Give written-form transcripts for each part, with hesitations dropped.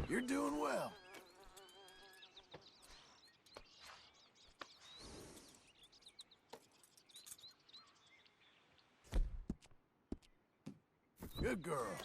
You're doing well. Good girl.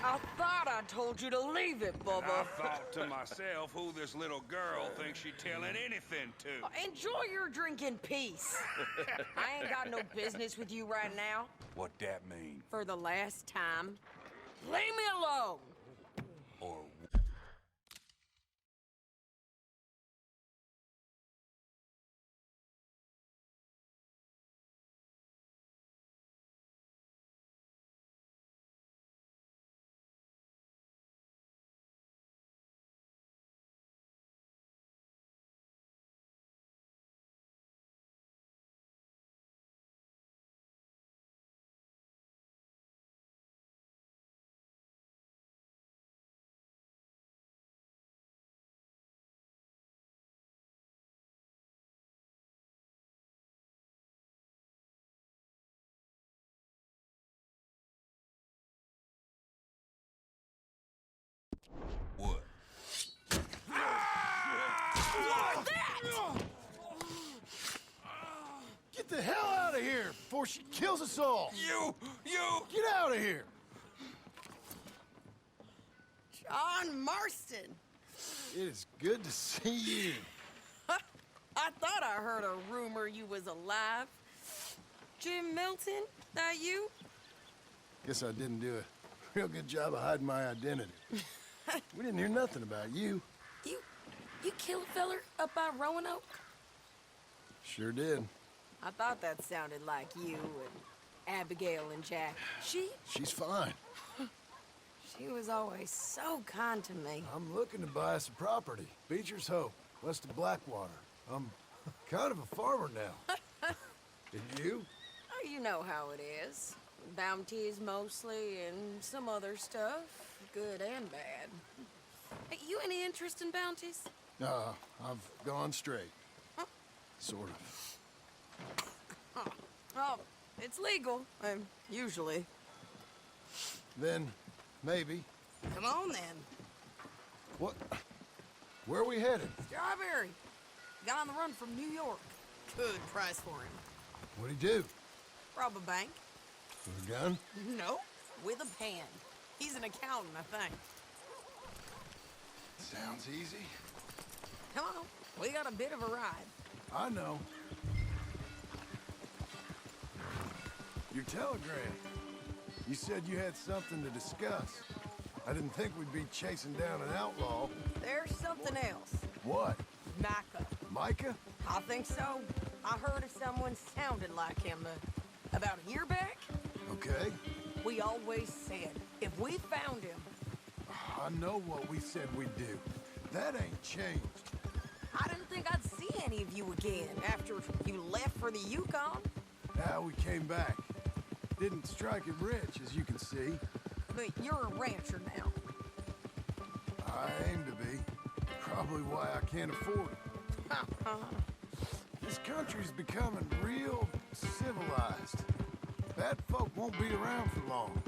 I thought I told you to leave it, And Bubba. I thought to myself who this little girl thinks she telling anything to. Enjoy your drink in peace. I ain't got no business with you right now. What that mean? For the last time, leave me alone. Or what? Get the hell out of here before she kills us all! You! Get out of here! John Marston. It is good to see you. I thought I heard a rumor you was alive. Jim Milton, that you? Guess I didn't do a real good job of hiding my identity. We didn't hear nothing about you. You killed a feller up by Roanoke? Sure did. I thought that sounded like you and Abigail and Jack. She's fine. She was always so kind to me. I'm looking to buy some property. Beecher's Hope, west of Blackwater. I'm kind of a farmer now. And you? Oh, you know how it is. Bounties mostly, and some other stuff, good and bad. Hey, you any interest in bounties? I've gone straight. Huh? Sort of. Oh, it's legal, usually. Then, maybe. Come on, then. What? Where are we headed? Strawberry. Got on the run from New York. Good price for him. What'd he do? Rob a bank? With a gun? No, with a pen. He's an accountant, I think. Sounds easy. Come on, we got a bit of a ride. I know. Your telegram. You said you had something to discuss. I didn't think we'd be chasing down an outlaw. There's something else. What? Micah. Micah? I think so. I heard of someone sounding like him about a year back. Okay. We always said, if we found him... I know what we said we'd do. That ain't changed. I didn't think I'd see any of you again after you left for the Yukon. Now we came back. Didn't strike it rich, as you can see. But you're a rancher now. I aim to be. Probably why I can't afford it. This country's becoming real civilized. Bad folk won't be around for long.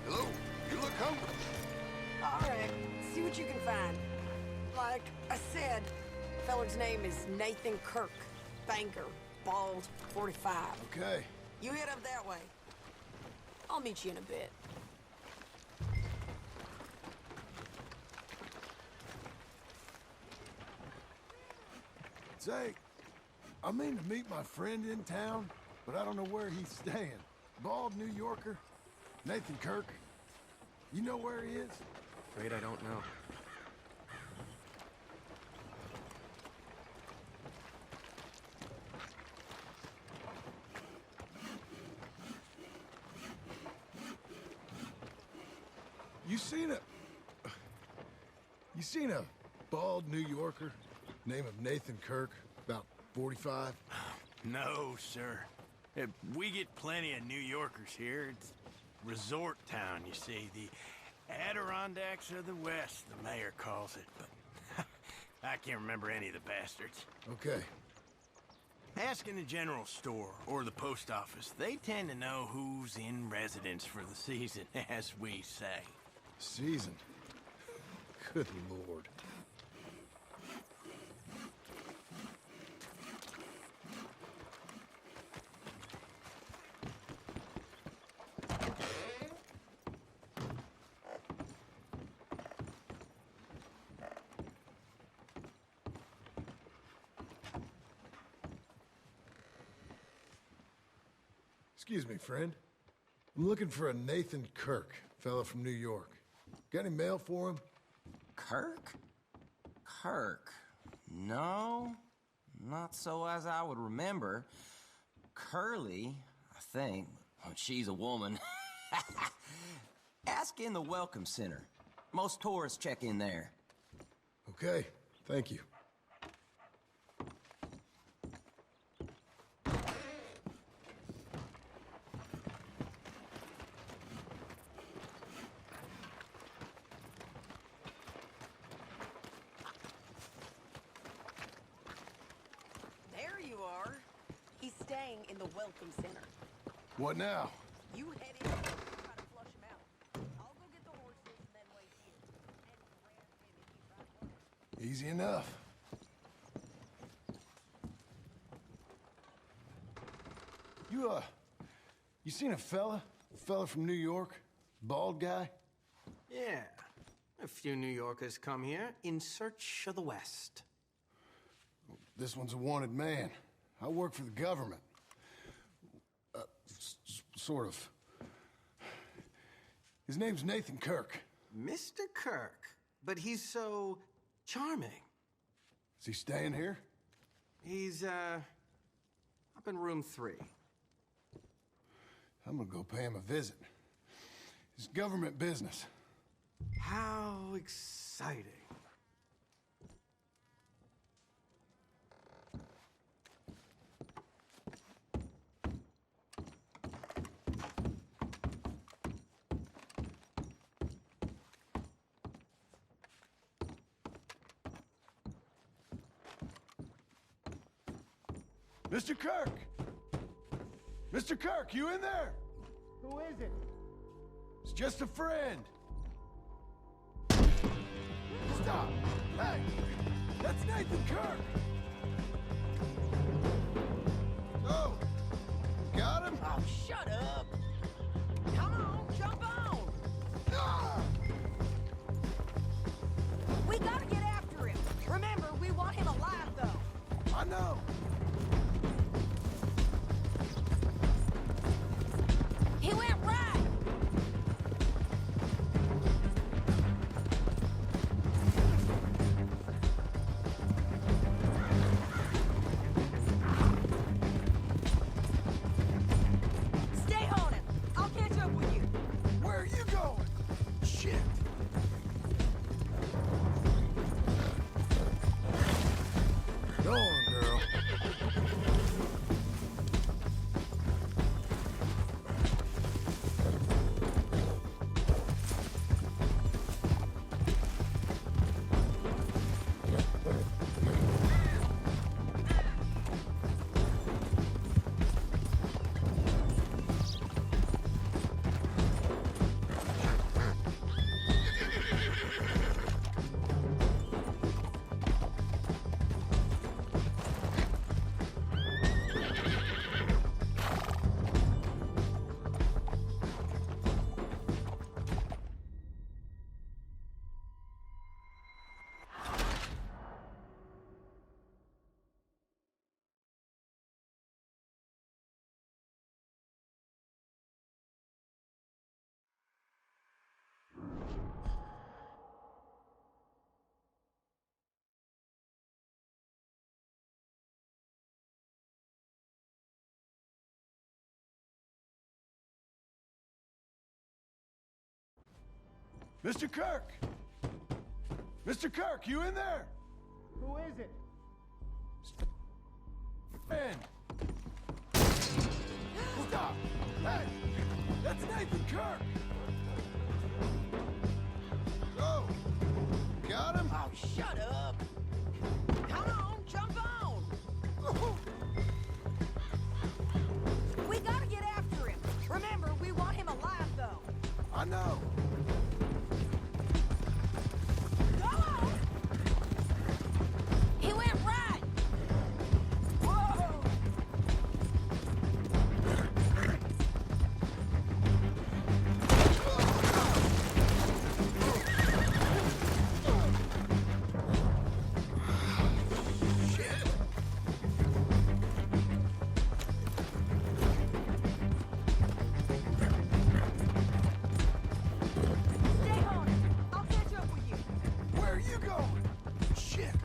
Hello, you look hungry. All right, see what you can find. Like I said, feller's name is Nathan Kirk. Banker, bald, 45. Okay. You head up that way. I'll meet you in a bit. Say, I mean to meet my friend in town, but I don't know where he's staying. Bald New Yorker, Nathan Kirk. You know where he is? Afraid I don't know. You seen a bald New Yorker, name of Nathan Kirk, about 45? No, sir. We get plenty of New Yorkers here. It's resort town, you see. The Adirondacks of the West, the mayor calls it, but I can't remember any of the bastards. Okay. Ask in the general store or the post office. They tend to know who's in residence for the season, as we say. Season. Good lord. Excuse me, friend. I'm looking for a Nathan Kirk, fella from New York. Got any mail for him? Kirk? Kirk? No, not so as I would remember. Curly, I think. Oh, she's a woman. Ask in the Welcome Center. Most tourists check in there. Okay, thank you. There you are. He's staying in the Welcome Center. What now? You head in and try to flush him out. I'll go get the horses and then wait here. And grab him if he's right. Easy enough. You seen a fella? Fella from New York? Bald guy? Yeah. A few New Yorkers come here in search of the West. This one's a wanted man. I work for the government. Sort of. His name's Nathan Kirk. Mr. Kirk, but he's so charming. Is he staying here? He's, up in room 3. I'm gonna go pay him a visit. It's government business. How exciting. Mr. Kirk! Mr. Kirk, you in there? Who is it? It's just a friend. Stop! Hey! That's Nathan Kirk! Oh! Got him? Oh, shut up! Come on, jump on! Ah! We gotta get after him. Remember, we want him alive, though. I know! He went right! Stay on him! I'll catch up with you! Where are you going? Shit! Go on, girl. Mr. Kirk! Mr. Kirk, you in there? Who is it? Man! Stop! Hey! That's Nathan Kirk! Go! Got him? Oh, shut up! Come on, jump on! We gotta get after him. Remember, we want him alive, though. I know. Go on! He went right! Whoa! Stay on it. I'll catch up with you. Where are you going? Shit!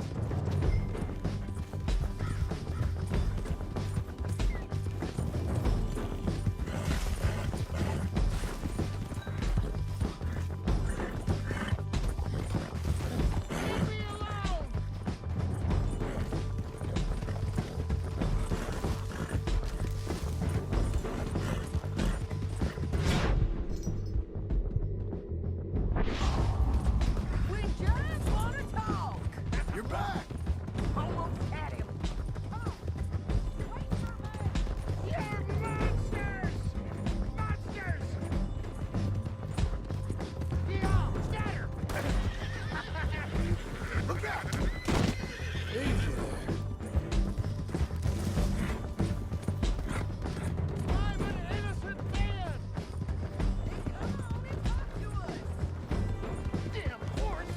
We just wanna talk. You're back! Almost had him. Oh, wait for me. You're monsters! Monsters! Yeah, scatter! Look out! Easy there. I'm an innocent man! Come on and talk to us. Damn horse!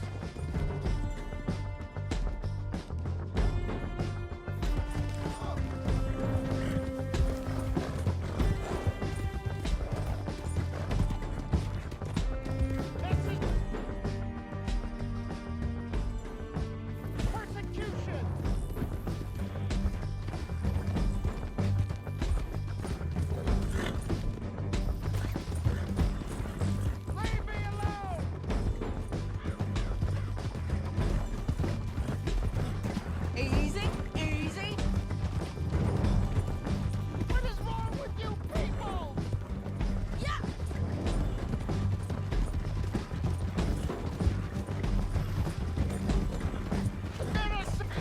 Persecution! Leave me alone! Easy, easy. What is wrong with you people? Yeah. Innocent!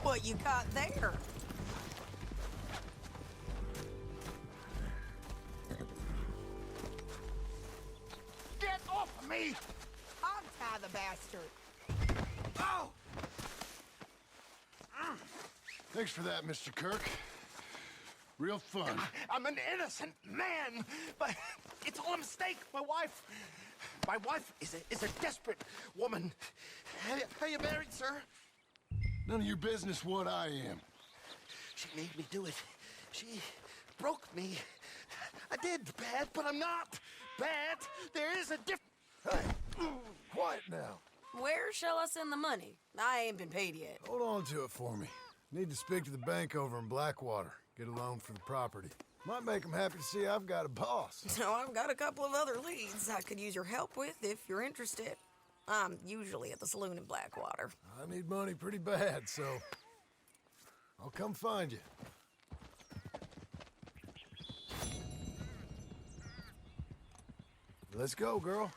What you got there? Get off of me! I'll tie the bastard. Oh! Thanks for that, Mr. Kirk. Real fun. I'm an innocent man, but it's all a mistake. My wife is a desperate woman. Are you married, sir? None of your business what I am. She made me do it. She broke me. I did bad, but I'm not bad. There is a difference. Hey, quiet now. Where shall I send the money? I ain't been paid yet. Hold on to it for me. Need to speak to the bank over in Blackwater. Get a loan for the property. Might make them happy to see I've got a boss. So I've got a couple of other leads I could use your help with if you're interested. I'm usually at the saloon in Blackwater. I need money pretty bad, so I'll come find you. Let's go, girl.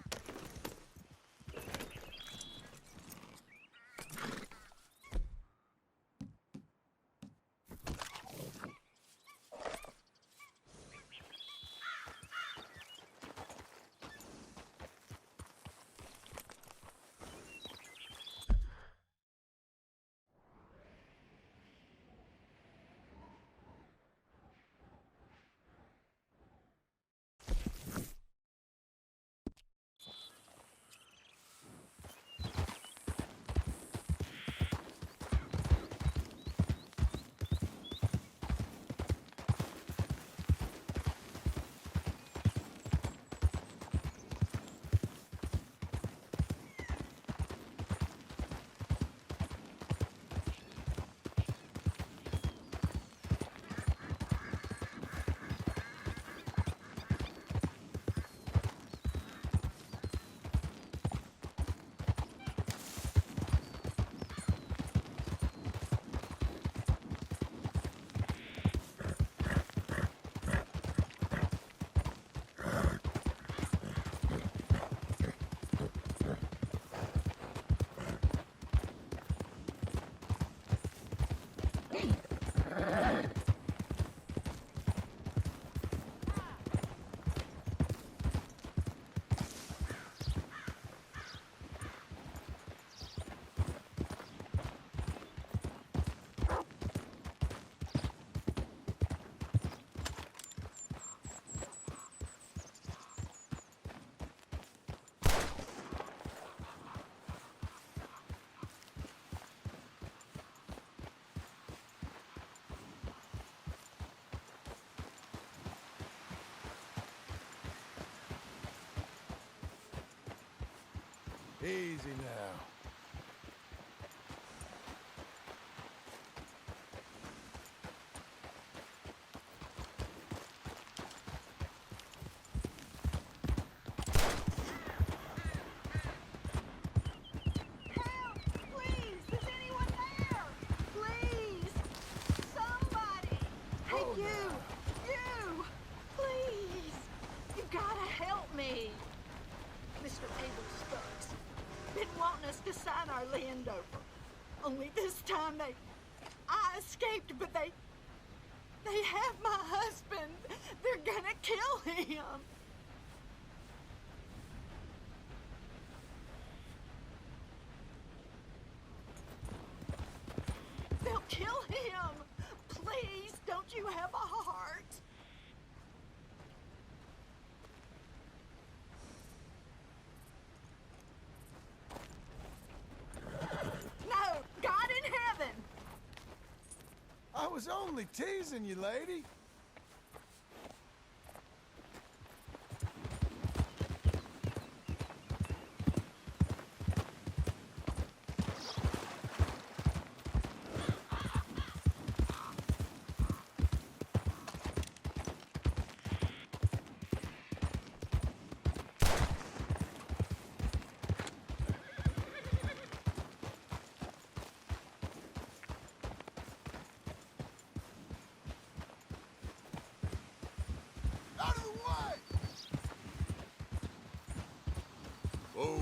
Easy now. Help! Please! Is anyone there? Please! Somebody! Hey, you! Please! You gotta help me! Mr. Abel Stokes been wanting us to sign our land over. Only this time I escaped, but they have my husband. They're gonna kill him. They'll kill him! Please, don't you have a heart? No, God in heaven! I was only teasing you, lady. Out of the way! Whoa.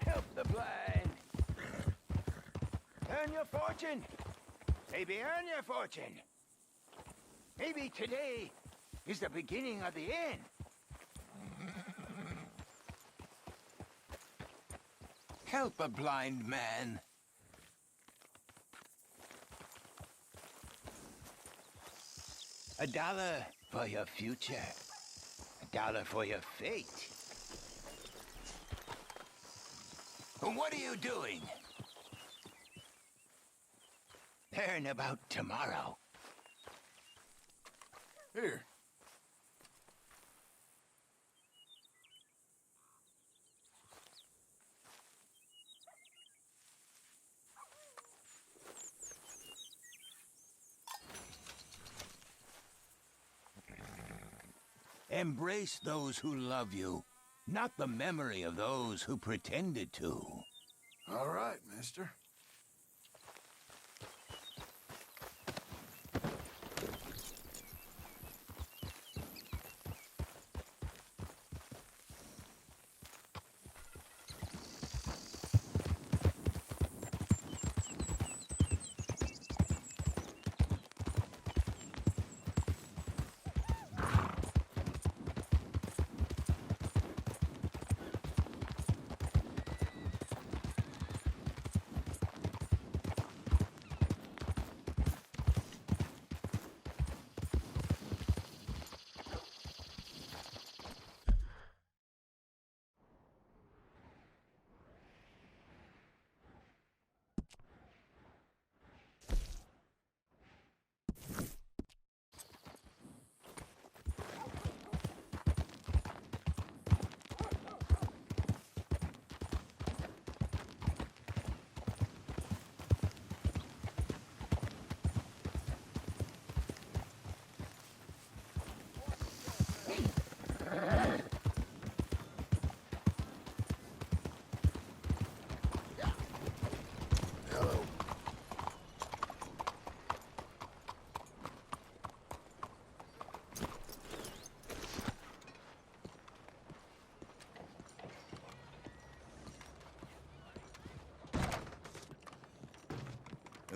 Help the blind. Earn your fortune. Maybe earn your fortune. Maybe today is the beginning of the end. Help a blind man. $1 for your future. $1 for your fate. What are you doing? Learn about tomorrow. Here. Embrace those who love you, not the memory of those who pretended to. All right, mister.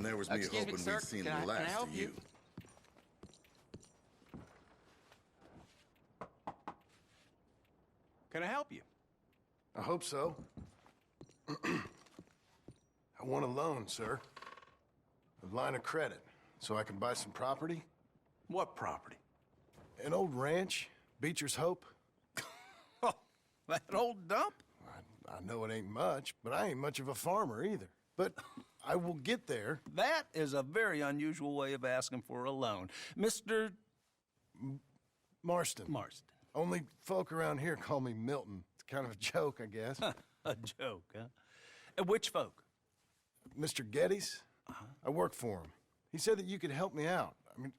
And there was me Excuse me, hoping sir. we'd seen Can I the last help of you? you. Can I help you? I hope so. I want a loan, sir. A line of credit, so I can buy some property. What property? An old ranch, Beecher's Hope. Oh, that old dump? I know it ain't much, but I ain't much of a farmer either. But I will get there. That is a very unusual way of asking for a loan. Mr. Marston. Marston. Only folk around here call me Milton. It's kind of a joke, I guess. A joke, huh? Which folk? Mr. Geddes? I work for him. He said that you could help me out. I mean,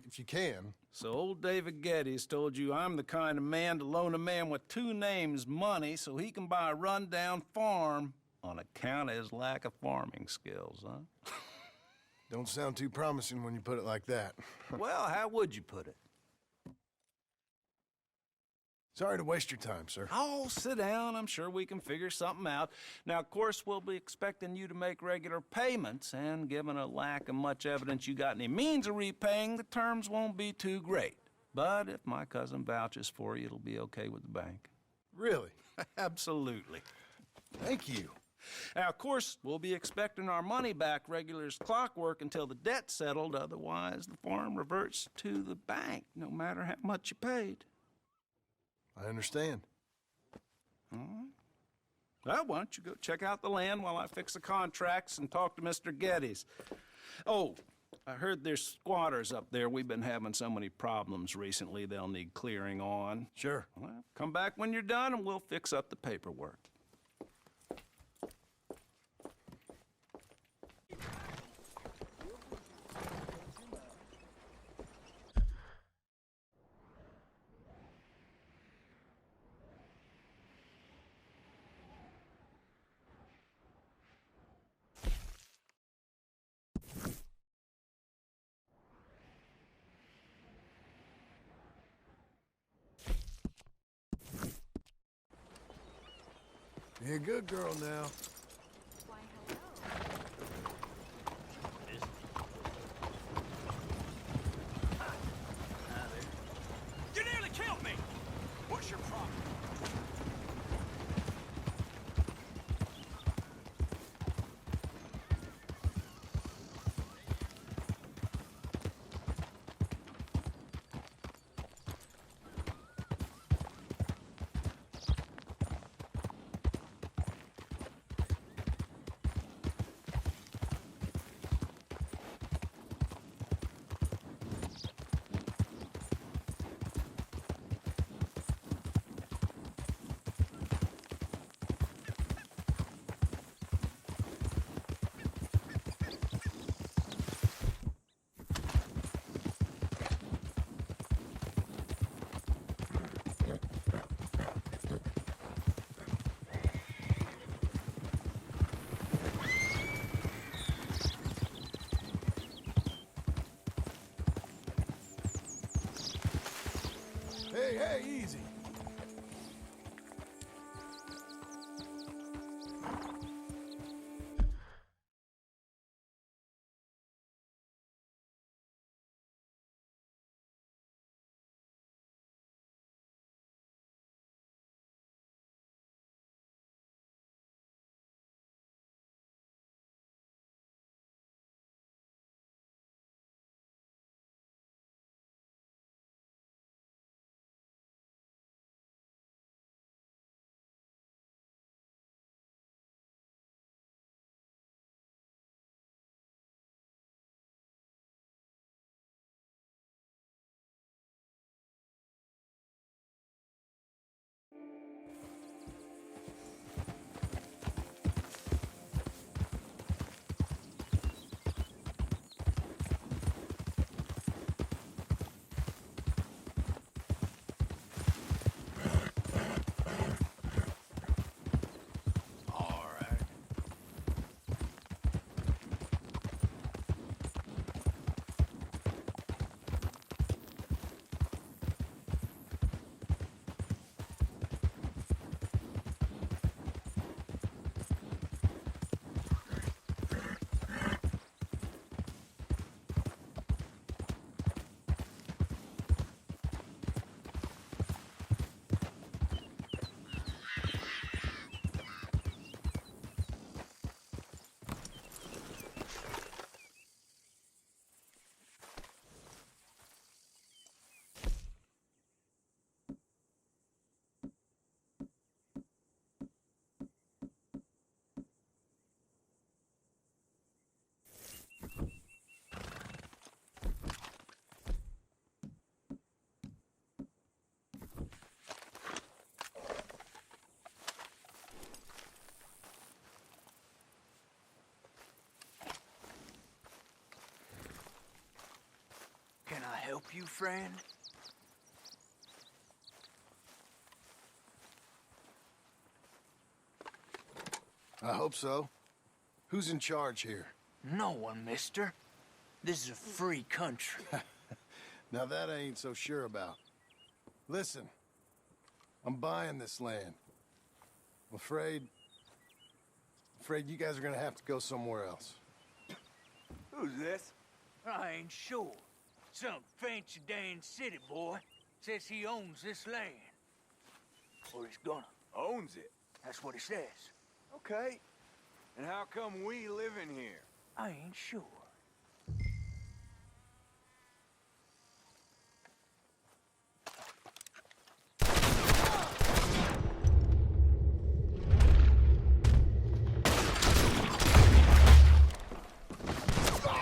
if you can. So old David Geddes told you I'm the kind of man to loan a man with two names money so he can buy a rundown farm on account of his lack of farming skills, huh? Don't sound too promising when you put it like that. Well, how would you put it? Sorry to waste your time, sir. Oh, sit down. I'm sure we can figure something out. Now, of course, we'll be expecting you to make regular payments, and given a lack of much evidence you got any means of repaying, the terms won't be too great. But if my cousin vouches for you, it'll be okay with the bank. Really? Absolutely. Thank you. Now, of course, we'll be expecting our money back regular as clockwork until the debt's settled. Otherwise, the farm reverts to the bank, no matter how much you paid. I understand. All right. Well, why don't you go check out the land while I fix the contracts and talk to Mr. Geddes. Oh, I heard there's squatters up there. We've been having so many problems recently, they'll need clearing on. Sure. Well, come back when you're done and we'll fix up the paperwork. Be a good girl now. Why, hello. You nearly killed me! What's your problem? Hey, hey, easy. you, friend? I hope so. Who's in charge here? No one, mister. This is a free country. Now that I ain't so sure about. Listen, I'm buying this land. I'm afraid you guys are gonna have to go somewhere else. Who's this? I ain't sure. Some fancy Dan city boy says he owns this land. Or he's gonna. Owns it. That's what he says. Okay. And how come we live in here? I ain't sure.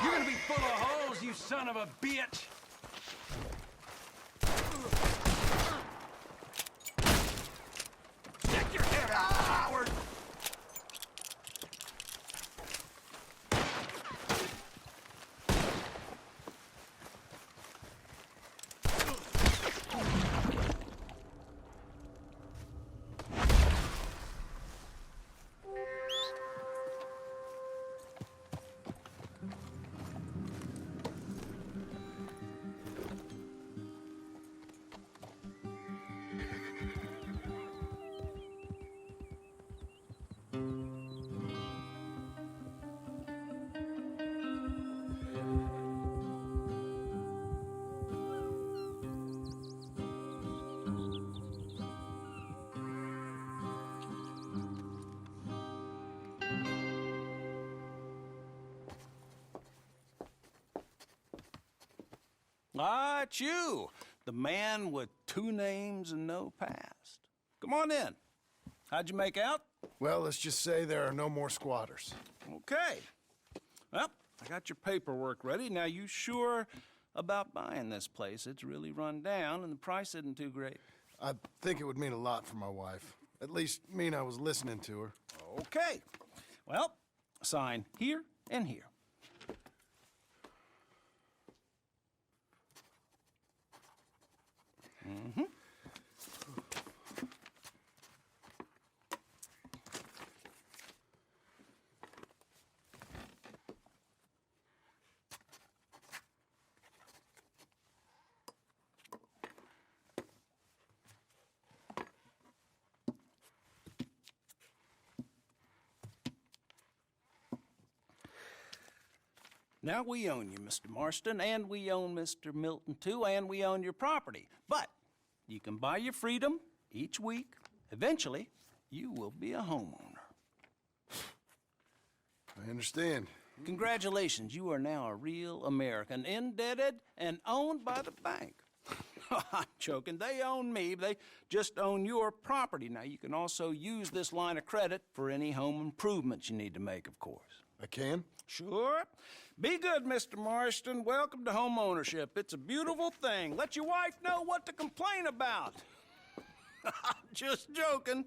You're gonna be full of holes, you son of a bitch! Stick your head out, coward! Ah, it's you, the man with 2 names and no past. Come on in. How'd you make out? Well, let's just say there are no more squatters. Okay. Well, I got your paperwork ready. Now, you sure about buying this place? It's really run down, and the price isn't too great. I think it would mean a lot for my wife. At least mean I was listening to her. Okay. Well, sign here and here. Mm-hmm. Now we own you, Mr. Marston, and we own Mr. Milton, too, and we own your property. But you can buy your freedom each week. Eventually, you will be a homeowner. I understand. Congratulations, you are now a real American, indebted and owned by the bank. I'm joking. They own me. They just own your property. Now, you can also use this line of credit for any home improvements you need to make, of course. I can? Sure. Be good, Mr. Marston. Welcome to home ownership. It's a beautiful thing. Let your wife know what to complain about. Just joking.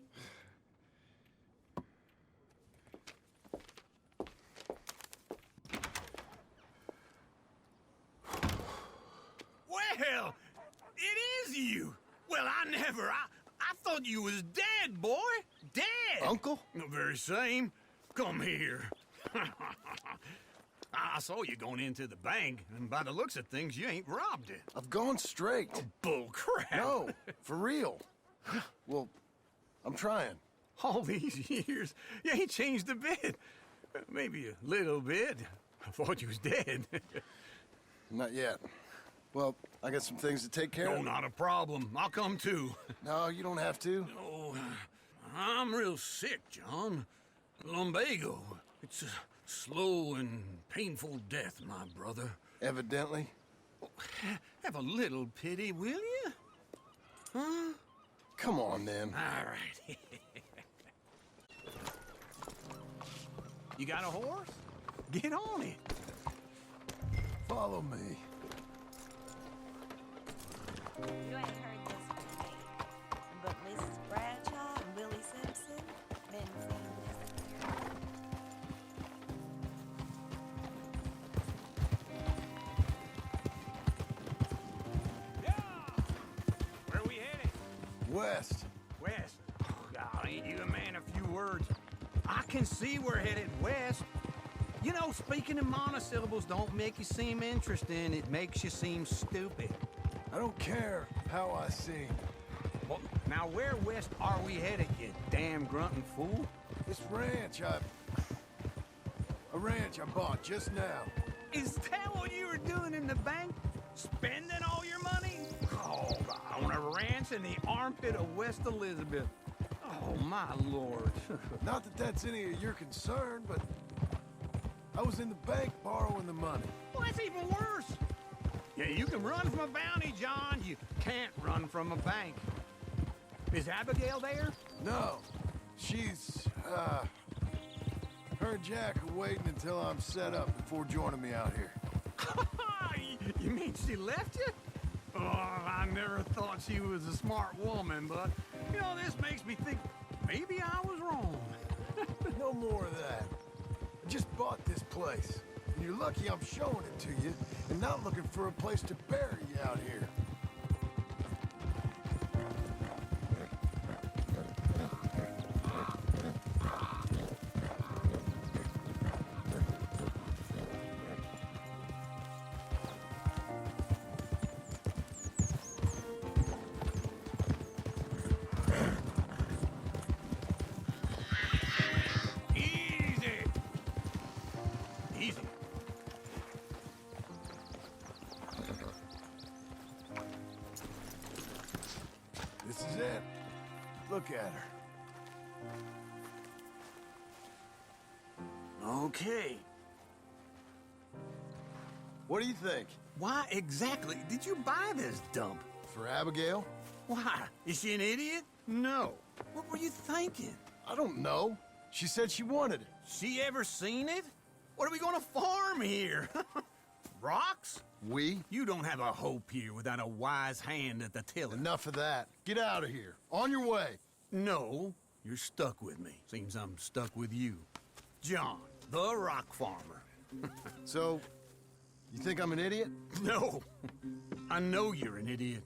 Well, it is you. Well, I thought you was dead, boy. Dead. Uncle? The very same. Come here. I saw you going into the bank, and by the looks of things, you ain't robbed it. I've gone straight. Oh, bull crap. No, for real. Well, I'm trying. All these years, you ain't changed a bit. Maybe a little bit. I thought you was dead. Not yet. Well, I got some things to take care No, of. not a problem. I'll come too. No, you don't have to. Oh, I'm real sick, John. Lumbago. It's a slow and painful death, my brother. Evidently. Have a little pity, will you? Huh? Come on, then. All right. You got a horse? Get on it. Follow me. You ain't heard this from me, but Mrs. Bradshaw and Willie Simpson been seen disappearing. West. West? Oh, God, ain't you a man of few words? I can see we're headed west. You know, speaking in monosyllables don't make you seem interesting. It makes you seem stupid. I don't care how I sing. Well, now where west are we headed, you damn grunting fool? This ranch a ranch I bought just now. Is that what you were doing in the bank? Spending all your money? Oh, on a ranch in the armpit of West Elizabeth. Oh, my lord. Not that that's any of your concern, but I was in the bank borrowing the money. Well, that's even worse. Yeah, you can run from a bounty, John. You can't run from a bank. Is Abigail there? No. She's, her and Jack are waiting until I'm set up before joining me out here. You mean she left you? Oh, I never thought she was a smart woman, but, you know, this makes me think maybe I was wrong. No more of that. I just bought this place, and you're lucky I'm showing it to you and not looking for a place to bury you out here. This is it. Look at her. Okay. What do you think? Why exactly did you buy this dump? For Abigail? Why? Is she an idiot? No. What were you thinking? I don't know. She said she wanted it. She ever seen it? What are we gonna farm here? Rocks? We? You don't have a hope here without a wise hand at the tiller. Enough of that. Get out of here. On your way. No, you're stuck with me. Seems I'm stuck with you. John, the rock farmer. So, you think I'm an idiot? No. I know you're an idiot.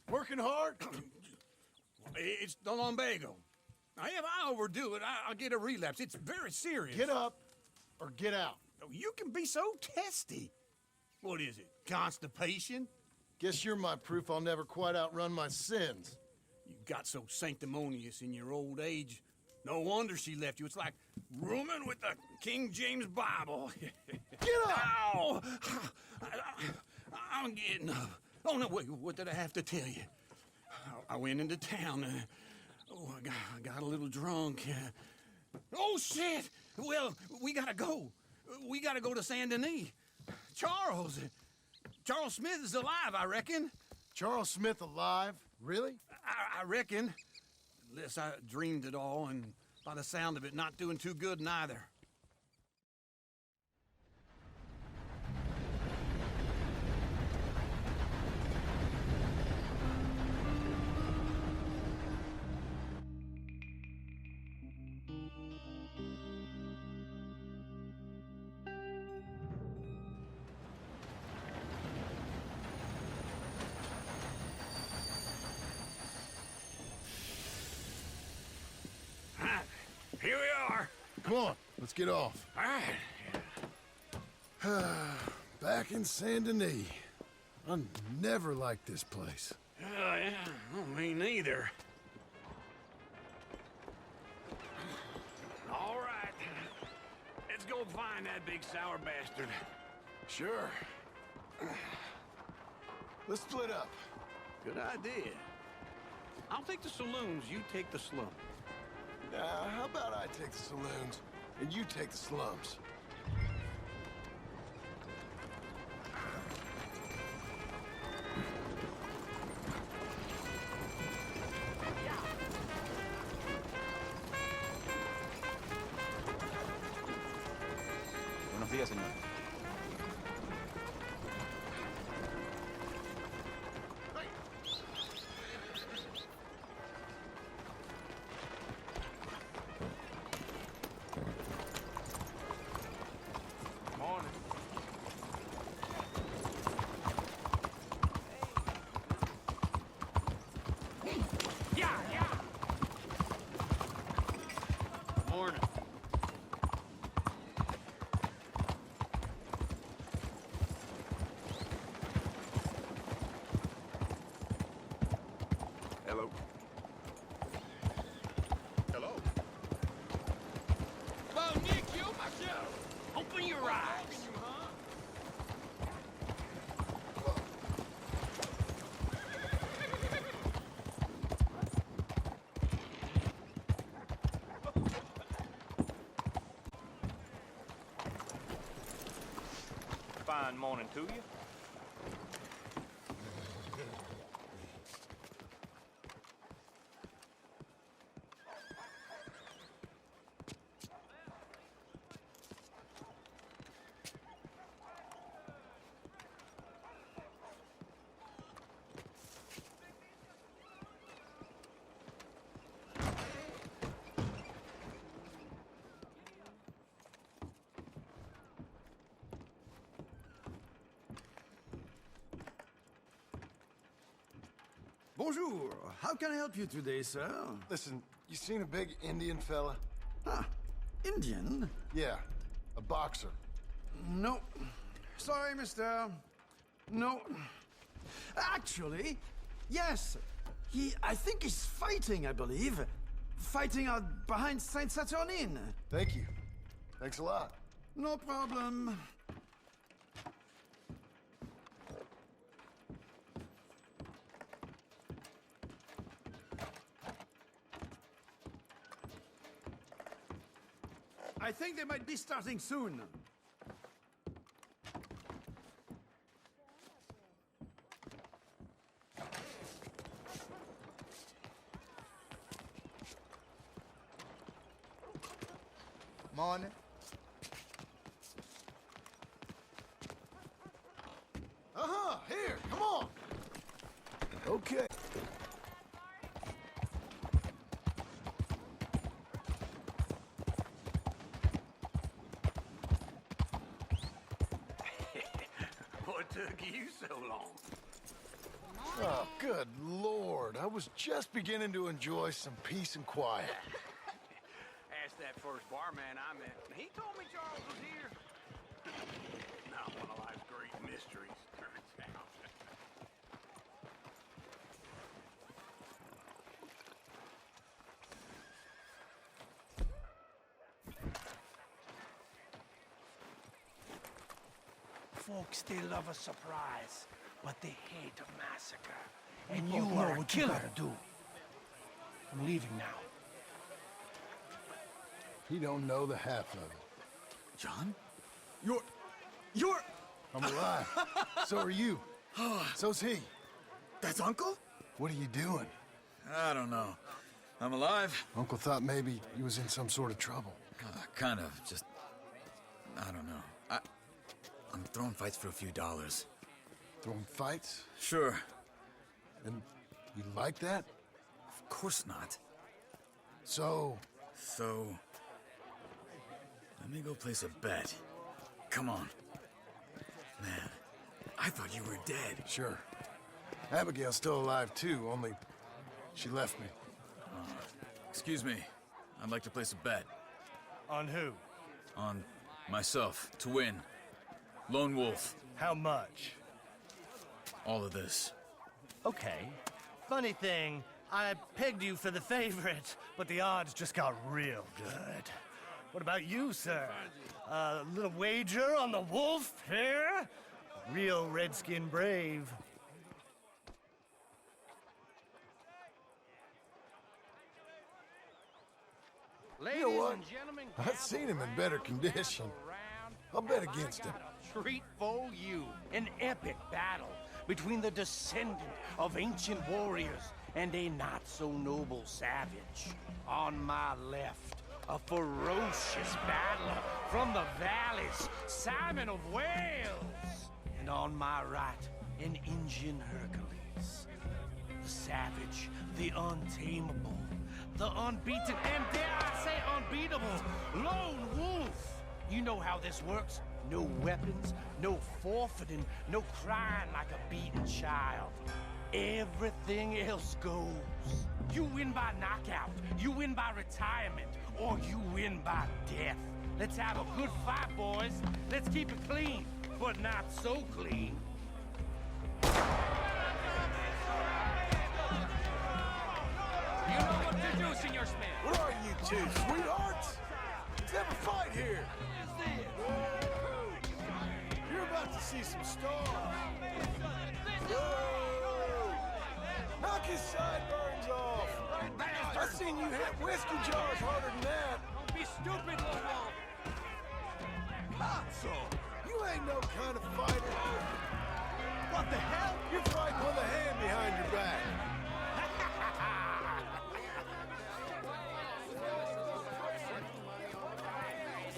Working hard? It's the lumbago. Now, if I overdo it, I'll get a relapse. It's very serious. Get up or get out. You can be so testy. What is it, constipation? Guess you're my proof I'll never quite outrun my sins. You got so sanctimonious in your old age. No wonder she left you. It's like rooming with the King James Bible. Get up! Ow! I'm getting up. Oh, no, wait, what did I have to tell you? I went into town. I got a little drunk. Oh, shit! Well, we gotta go. We gotta go to Saint Denis. Charles Smith is alive, I reckon. Charles Smith alive? Really? I reckon. Unless I dreamed it all, and by the sound of it, not doing too good neither. Here we are. Come on, let's get off. All right. Back in Saint Denis. I never liked this place. Yeah, well, me neither. All right. Let's go find that big sour bastard. Sure. Let's split up. Good idea. I'll take the saloons, you take the slum. How about I take the saloons, and you take the slums? Buenos días, señor. Morning. Hello. Hello. Well, Nick, you myself. Open your eyes. Fine morning to you. Bonjour. How can I help you today, sir? Listen, you seen a big Indian fella? Ah, Indian? Yeah, a boxer. No. Sorry, mister. No. Actually, yes. I think he's fighting, I believe. Fighting out behind Saint Saturnine. Thank you. Thanks a lot. No problem. I think they might be starting soon. Morning. Here, come on. Okay. What took you so long? Oh, good Lord. I was just beginning to enjoy some peace and quiet. Asked that first barman I met. He told me Charles was here. Not one of life's great mysteries, turns out. folks, they love a surprise, but they hate a massacre. And Oh, you no, are a what you killer. gotta do? I'm leaving now. He don't know the half of it. John? You're... I'm alive. So are you. So's he. That's Uncle? What are you doing? I don't know. I'm alive. Uncle thought maybe you was in some sort of trouble. Kind of, just... I don't know. I'm throwing fights for a few dollars. Throwing fights? Sure. And you like that? Of course not. So, let me go place a bet. Come on. Man, I thought you were dead. sure. Abigail's still alive too, only she left me. Excuse me. I'd like to place a bet. On who? On myself, to win. Lone Wolf. How much? All of this. Okay. Funny thing, I pegged you for the favorite, but the odds just got real good. What about you, sir? A little wager on the wolf here? Real redskin brave. You know what? I've seen him in better condition. I'll bet against him. Treat for you an epic battle between the descendant of ancient warriors and a not-so-noble savage. On my left, a ferocious battler from the valleys, Simon of Wales. And on my right, an Indian Hercules. The savage, the untamable, the unbeaten, and dare I say unbeatable, Lone Wolf. You know how this works. No weapons, no forfeiting, no crying like a beaten child. Everything else goes. You win by knockout, you win by retirement, or you win by death. Let's have a good fight, boys. Let's keep it clean, but not so clean. You know what to do, Senor Smith. What are you two, sweethearts? Let's have a fight here. You're about to see some stars. Whoa! Knock his sideburns off. I've seen you hit whiskey jars harder than that. Don't be stupid, Lone Wolf. So, you ain't no kind of fighter. What the hell? You're fighting with a hand behind your back.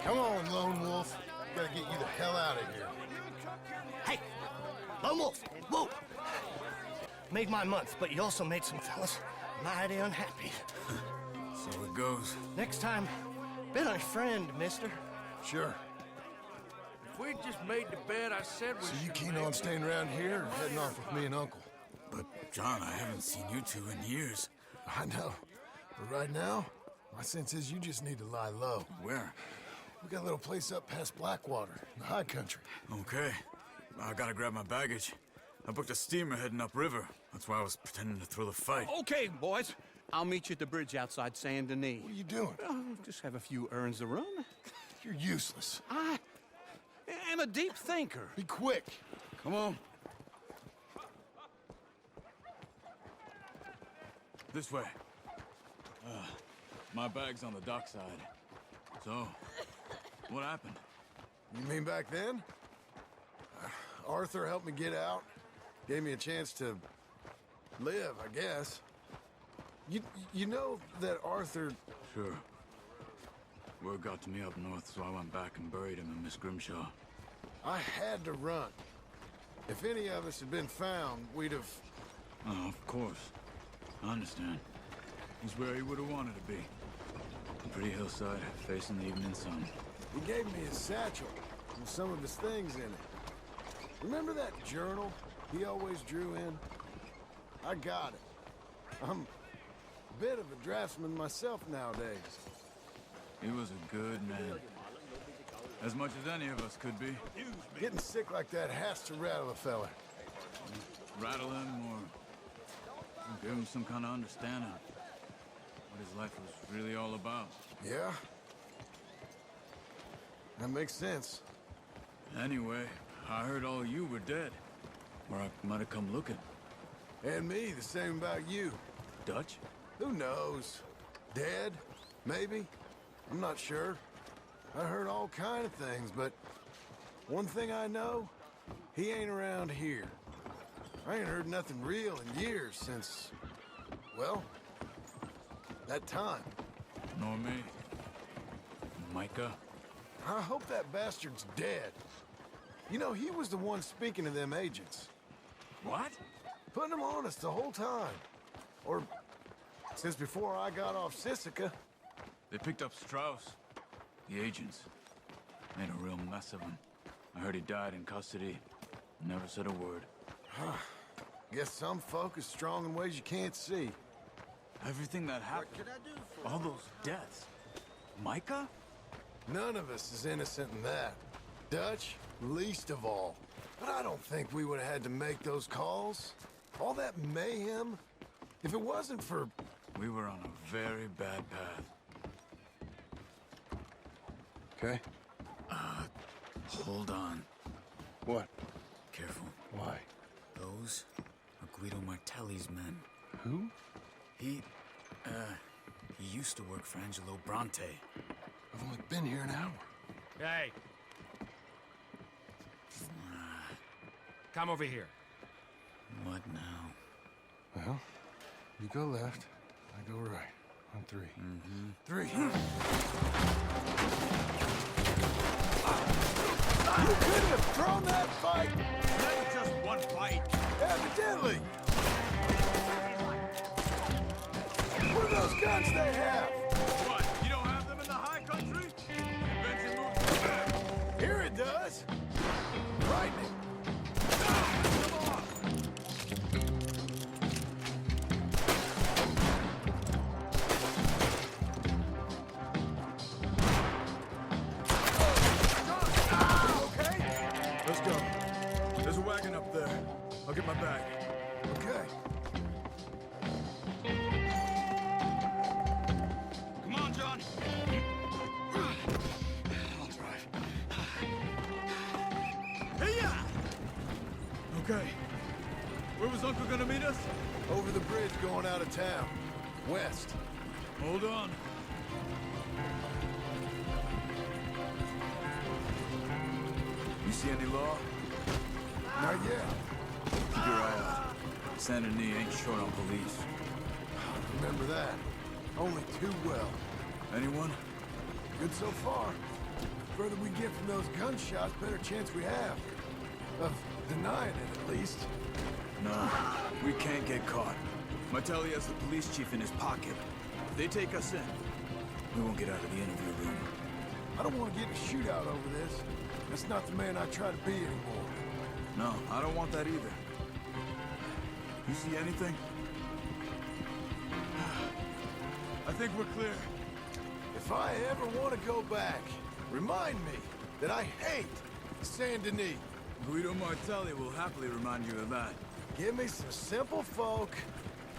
Come on, Lone Wolf. Gotta get you the hell out of here. Hey! Lone Wolf! Whoa! Made my month, but you also made some fellas mighty unhappy. So it goes. Next time, bet on a friend, mister. Sure. If we'd just made the bed I said we So you should keen make- on staying around here or heading off with me and Uncle? But, John, I haven't seen you two in years. I know. But right now, my sense is you just need to lie low. Where? We got a little place up past Blackwater, in the high country. Okay. I gotta grab my baggage. I booked a steamer heading upriver. That's why I was pretending to throw the fight. Okay, boys. I'll meet you at the bridge outside Saint Denis. What are you doing? Oh, just have a few errands to run. You're useless. I am a deep thinker. Be quick. Come on. This way. My bag's on the dockside. So, what happened? You mean back then? Arthur helped me get out. Gave me a chance to live, I guess. You know that Arthur... Sure. Word got to me up north, so I went back and buried him in Miss Grimshaw. I had to run. If any of us had been found, we'd have... Oh, of course. I understand. He's where he would have wanted to be. A pretty hillside, facing the evening sun. He gave me his satchel with some of his things in it. Remember that journal he always drew in? I got it. I'm a bit of a draftsman myself nowadays. He was a good man. As much as any of us could be. Getting sick like that has to rattle a fella. Rattle him or give him some kind of understanding. What his life was really all about. Yeah? That makes sense. Anyway, I heard all you were dead. Or I might have come looking. And me, the same about you. Dutch? Who knows? Dead? Maybe? I'm not sure. I heard all kind of things, but one thing I know, he ain't around here. I ain't heard nothing real in years since, well, that time. Nor me. Micah? I hope that bastard's dead. You know, he was the one speaking to them agents. What? Putting them on us the whole time. Or since before I got off Sisika. They picked up Strauss. The agents. Made a real mess of him. I heard he died in custody. Never said a word. Guess some folk is strong in ways you can't see. Everything that happened. What can I do for All those deaths. Micah? None of us is innocent in that. Dutch, least of all. But I don't think we would have had to make those calls. All that mayhem. If it wasn't for... We were on a very bad path. Okay. Hold on. What? Careful. Why? Those are Guido Martelli's men. Who? He used to work for Angelo Bronte. I've only been here an hour. Hey. Come over here. What now? Well, you go left, I go right. On three. Mm-hmm. Three. You couldn't have thrown that fight! That was just one fight. Evidently! What are those guns they have? What, you don't have them in the high country? Benson moves back. Here it does. Frightening. Come on! Let's go. There's a wagon up there. I'll get my bag. Okay. Come on, John. I'll drive. Hey-ya! Okay. Where was Uncle gonna meet us? Over the bridge going out of town. West. Hold on. You see any law? Not yet. Keep your eye out. Saint Denis ain't short on police. Remember that. Only too well. Anyone? Good so far. Further we get from those gunshots, better chance we have. Of denying it, at least. No, we can't get caught. Martelli has the police chief in his pocket. If they take us in, we won't get out of the interview room. I don't want to get in a shootout over this. That's not the man I try to be anymore. No, I don't want that either. You see anything? I think we're clear. If I ever want to go back, remind me that I hate Saint Denis. Guido Martelli will happily remind you of that. Give me some simple folk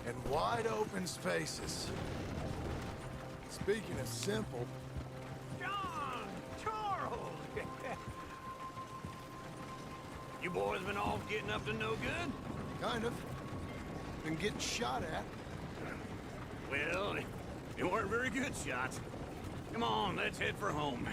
and wide open spaces. Speaking of simple... John! Charles! You boys been off getting up to no good? Kind of. Been getting shot at. Well, they weren't very good shots. Come on, let's head for home.